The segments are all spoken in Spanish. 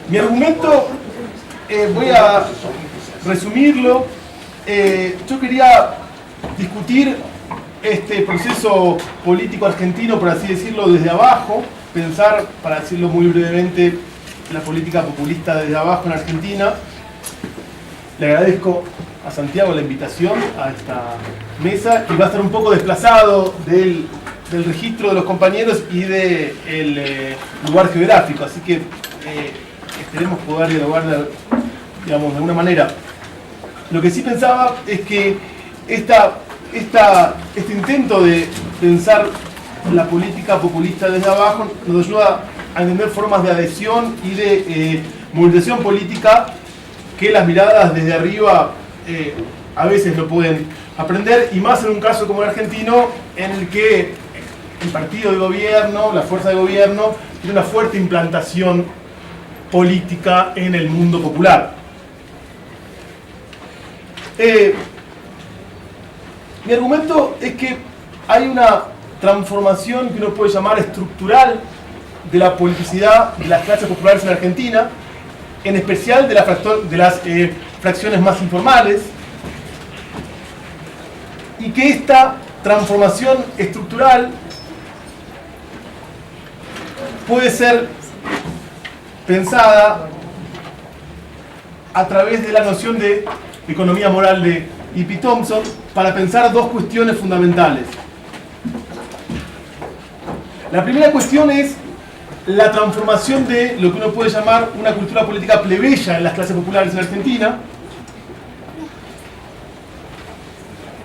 Mi argumento, voy a resumirlo. Yo quería discutir este proceso político argentino, por así decirlo, desde abajo, pensar, para decirlo muy brevemente, la política populista desde abajo en Argentina. Le agradezco a Santiago la invitación a esta mesa y va a estar un poco desplazado del registro de los compañeros y del lugar geográfico, así que esperemos poder dialogar, digamos, de alguna manera. Lo que sí pensaba es que este intento de pensar la política populista desde abajo nos ayuda a entender formas de adhesión y de movilización política que las miradas desde arriba a veces no pueden aprender, y más en un caso como el argentino, en el que el partido de gobierno, la fuerza de gobierno, tiene una fuerte implantación política en el mundo popular. Mi argumento es que hay una transformación que uno puede llamar estructural de la politicidad de las clases populares en Argentina, en especial de las fracciones más informales, y que esta transformación estructural puede ser pensada a través de la noción de economía moral de E.P. Thompson para pensar dos cuestiones fundamentales. La primera cuestión es la transformación de lo que uno puede llamar una cultura política plebeya en las clases populares en Argentina.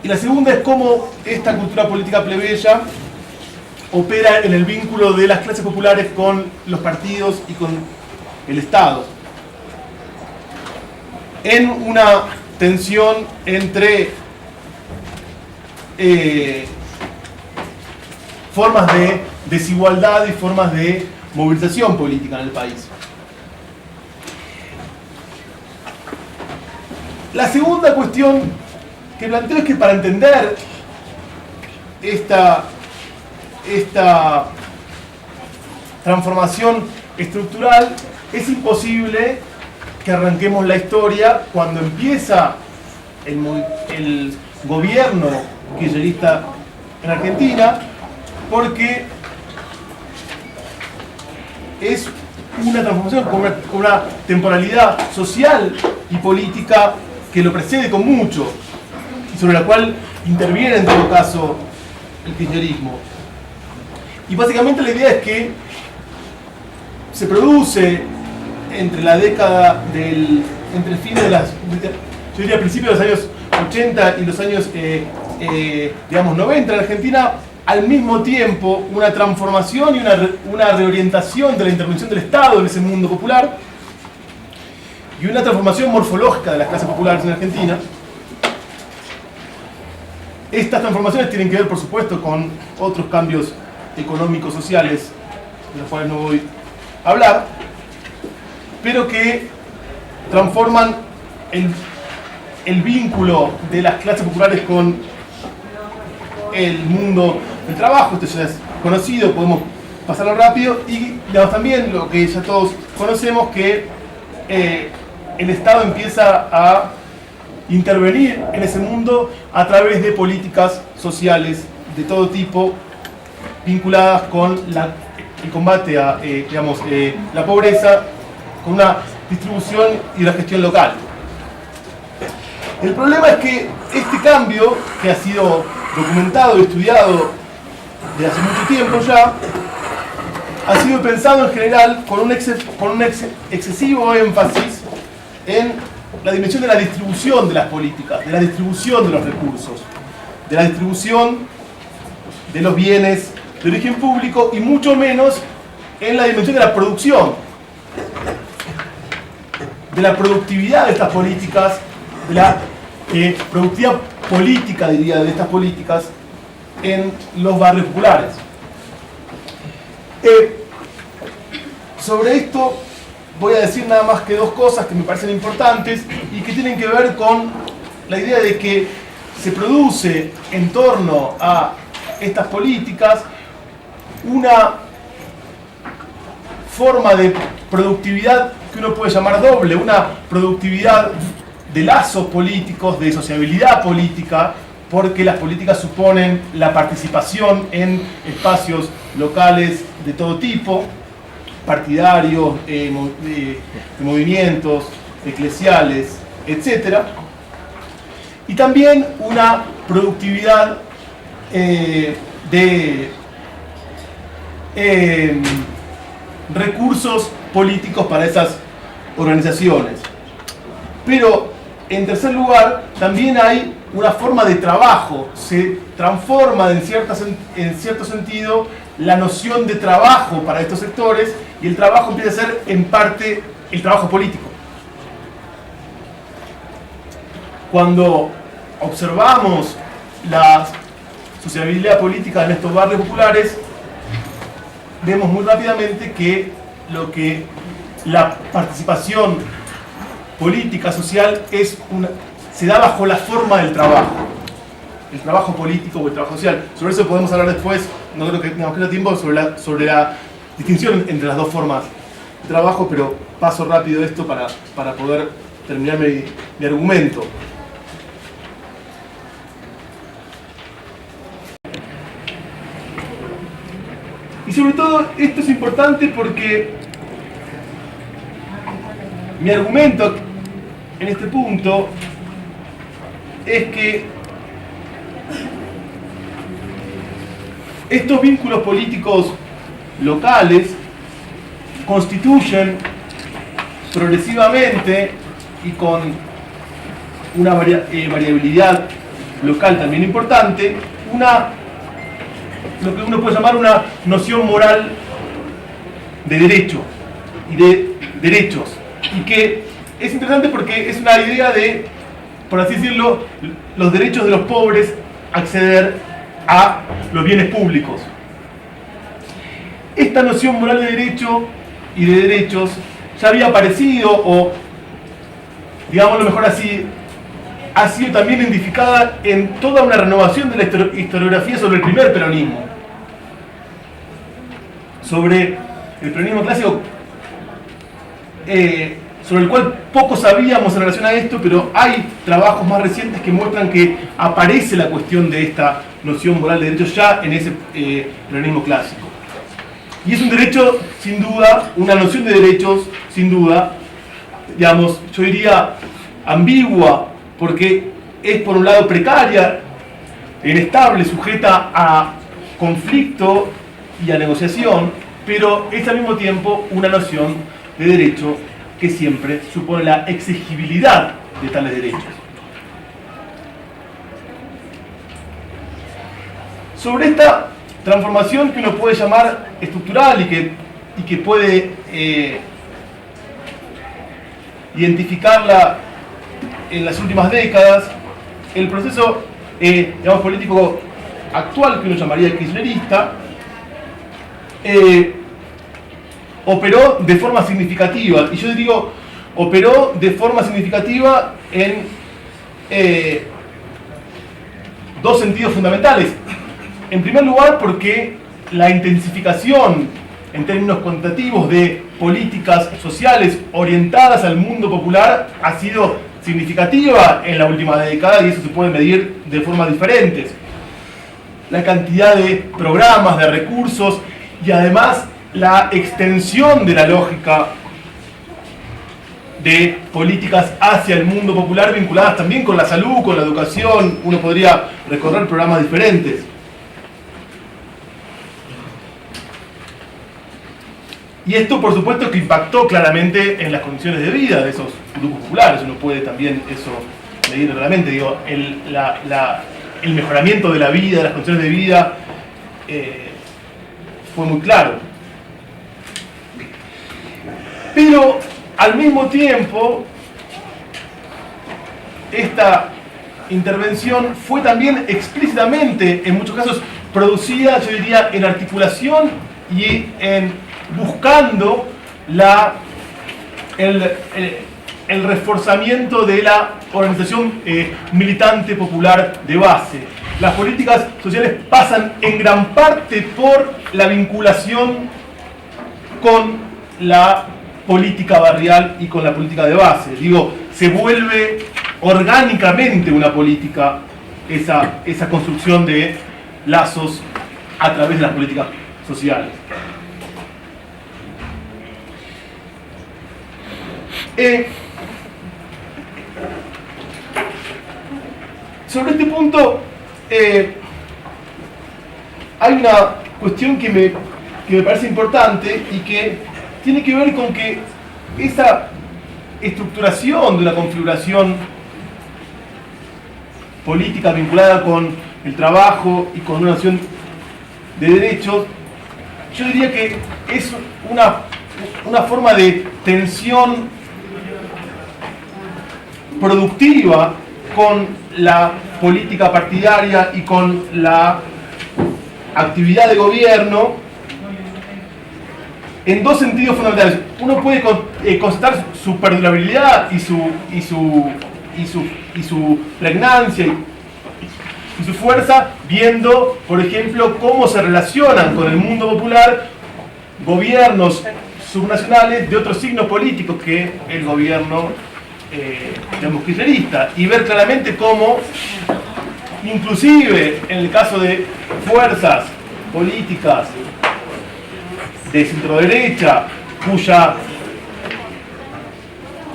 Y la segunda es cómo esta cultura política plebeya opera en el vínculo de las clases populares con los partidos y con el Estado, en una tensión entre formas de desigualdad y formas de movilización política en el país. La segunda cuestión que planteo es que para entender esta transformación estructural es imposible que arranquemos la historia cuando empieza el gobierno kirchnerista en Argentina, porque es una transformación con una temporalidad social y política que lo precede con mucho, y sobre la cual interviene en todo caso el kirchnerismo. Y básicamente la idea es que se produce entre la década entre el fin de yo diría principios de los años 80 y los años digamos 90 en Argentina, al mismo tiempo una transformación y una reorientación de la intervención del Estado en ese mundo popular, y una transformación morfológica de las clases populares en Argentina. Estas transformaciones tienen que ver, por supuesto, con otros cambios económicos, sociales, de los cuales no voy a hablar, pero que transforman el vínculo de las clases populares con el mundo del trabajo. Esto ya es conocido, podemos pasarlo rápido, y digamos, también lo que ya todos conocemos, que el Estado empieza a intervenir en ese mundo a través de políticas sociales de todo tipo vinculadas con el combate a la pobreza, con una distribución y una gestión local. El problema es que este cambio, que ha sido documentado y estudiado desde hace mucho tiempo ya, ha sido pensado en general con un excesivo énfasis en la dimensión de la distribución de las políticas, de la distribución de los recursos, de la distribución de los bienes de origen público, y mucho menos en la dimensión de la producción, de la productividad de estas políticas, de la productividad política, diría, de estas políticas en los barrios populares. Sobre esto voy a decir nada más que dos cosas que me parecen importantes y que tienen que ver con la idea de que se produce en torno a estas políticas una forma de productividad que uno puede llamar doble, una productividad de lazos políticos, de sociabilidad política, porque las políticas suponen la participación en espacios locales de todo tipo, partidarios, de movimientos, eclesiales, etc. Y también una productividad de recursos políticos para esas organizaciones. Pero, en tercer lugar, también hay una forma de trabajo. Se transforma en cierto sentido la noción de trabajo para estos sectores, y el trabajo empieza a ser en parte el trabajo político. Cuando observamos la sociabilidad política en estos barrios populares, vemos muy rápidamente que la participación política, social, se da bajo la forma del trabajo. El trabajo político o el trabajo social. Sobre eso podemos hablar después, no creo que tengamos que tiempo, sobre la distinción entre las dos formas de trabajo, pero paso rápido esto para poder terminar mi argumento. Y sobre todo, esto es importante porque mi argumento en este punto es que estos vínculos políticos locales constituyen progresivamente y con una variabilidad local también importante, lo que uno puede llamar una noción moral de derecho y de derechos, y que es interesante porque es una idea de, por así decirlo, los derechos de los pobres a acceder a los bienes públicos. Esta noción moral de derecho y de derechos ya había aparecido, o digámoslo mejor así, ha sido también identificada en toda una renovación de la historiografía sobre el primer peronismo. Sobre el peronismo clásico, sobre el cual poco sabíamos en relación a esto, pero hay trabajos más recientes que muestran que aparece la cuestión de esta noción moral de derechos ya en ese peronismo clásico. Y es un derecho, sin duda, una noción de derechos, sin duda, digamos, yo diría ambigua, porque es por un lado precaria, inestable, sujeta a conflicto y a negociación, pero es al mismo tiempo una noción de derecho que siempre supone la exigibilidad de tales derechos. Sobre esta transformación que uno puede llamar estructural y que puede identificarla en las últimas décadas, el proceso digamos, político actual, que uno llamaría kirchnerista, operó de forma significativa, y yo digo operó de forma significativa en dos sentidos fundamentales. En primer lugar, porque la intensificación en términos cuantitativos de políticas sociales orientadas al mundo popular ha sido significativa en la última década, y eso se puede medir de formas diferentes. La cantidad de programas, de recursos, y además la extensión de la lógica de políticas hacia el mundo popular, vinculadas también con la salud, con la educación. Uno podría recorrer programas diferentes. Y esto, por supuesto, que impactó claramente en las condiciones de vida de esos grupos populares. Uno puede también eso medir realmente. Digo, el mejoramiento de la vida, de las condiciones de vida, fue muy claro. Pero, al mismo tiempo, esta intervención fue también explícitamente, en muchos casos, producida, yo diría, en articulación y en buscando el reforzamiento de la organización militante popular de base. Las políticas sociales pasan en gran parte por la vinculación con la política barrial y con la política de base. Digo, se vuelve orgánicamente una política esa construcción de lazos a través de las políticas sociales. Sobre este punto hay una cuestión que me parece importante y que tiene que ver con que esa estructuración de una configuración política vinculada con el trabajo y con una nación de derechos, yo diría que es una forma de tensión productiva con la política partidaria y con la actividad de gobierno en dos sentidos fundamentales. Uno puede constatar su perdurabilidad y su pregnancia y su fuerza viendo, por ejemplo, cómo se relacionan con el mundo popular gobiernos subnacionales de otros signos políticos que el gobierno kirchnerista, y ver claramente cómo, inclusive en el caso de fuerzas políticas de centroderecha,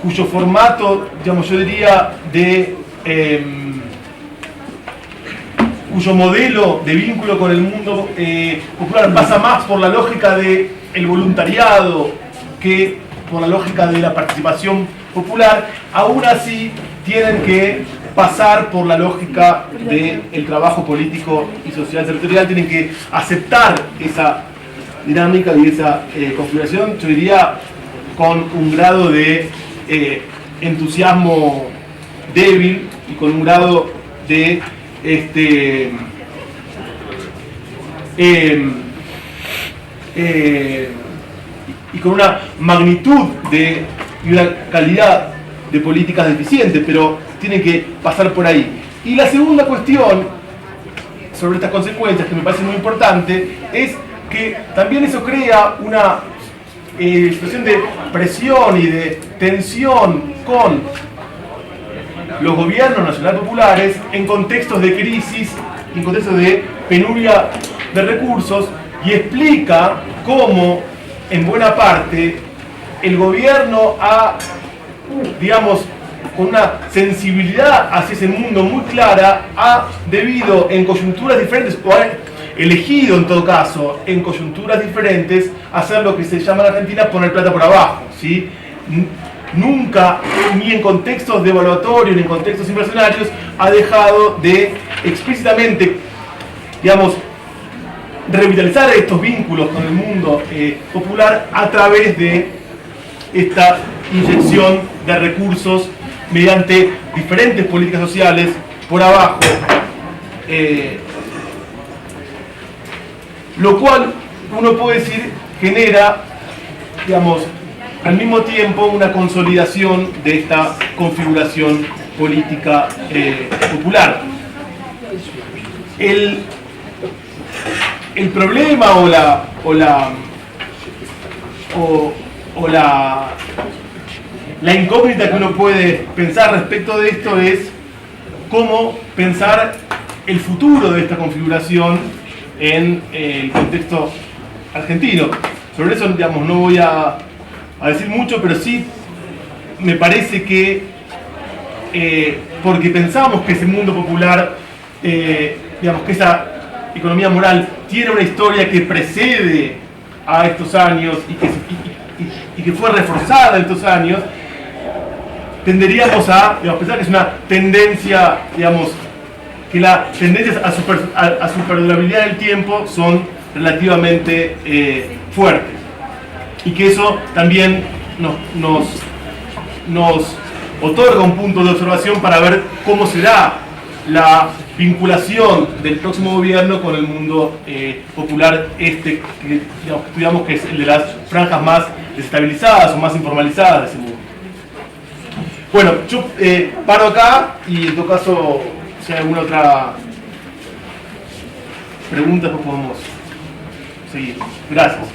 cuyo formato, digamos, yo diría, cuyo modelo de vínculo con el mundo popular pasa más por la lógica del voluntariado que por la lógica de la participación popular, aún así tienen que pasar por la lógica del trabajo político y social territorial, tienen que aceptar esa dinámica y esa configuración, yo diría, con un grado de entusiasmo débil y con un grado de y con una magnitud y una calidad de políticas deficientes, pero tienen que pasar por ahí. Y la segunda cuestión sobre estas consecuencias, que me parece muy importante, es que también eso crea una situación de presión y de tensión con los gobiernos nacionales populares en contextos de crisis, en contextos de penuria de recursos, y explica cómo, en buena parte, el gobierno ha, digamos, con una sensibilidad hacia ese mundo muy clara, ha debido en coyunturas diferentes, o ha elegido en todo caso, en coyunturas diferentes, hacer lo que se llama en Argentina poner plata por abajo, ¿sí? Nunca, ni en contextos devaluatorios, ni en contextos inflacionarios, ha dejado de explícitamente, digamos, revitalizar estos vínculos con el mundo popular a través de esta inyección de recursos mediante diferentes políticas sociales por abajo, lo cual uno puede decir genera, digamos, al mismo tiempo una consolidación de esta configuración política popular. El problema la incógnita que uno puede pensar respecto de esto es cómo pensar el futuro de esta configuración en el contexto argentino. Sobre eso, digamos, no voy a decir mucho, pero sí me parece que porque pensamos que ese mundo popular, digamos, que esa economía moral tiene una historia que precede a estos años y que fue reforzada en estos años, tenderíamos a, digamos, pensar que es una tendencia, digamos, que las tendencias a su perdurabilidad en el tiempo son relativamente fuertes, y que eso también nos otorga un punto de observación para ver cómo será la vinculación del próximo gobierno con el mundo popular que digamos que es el de las franjas más desestabilizadas o más informalizadas de ese mundo. Bueno, yo paro acá y en todo caso, si hay alguna otra pregunta, pues podemos seguir. Gracias.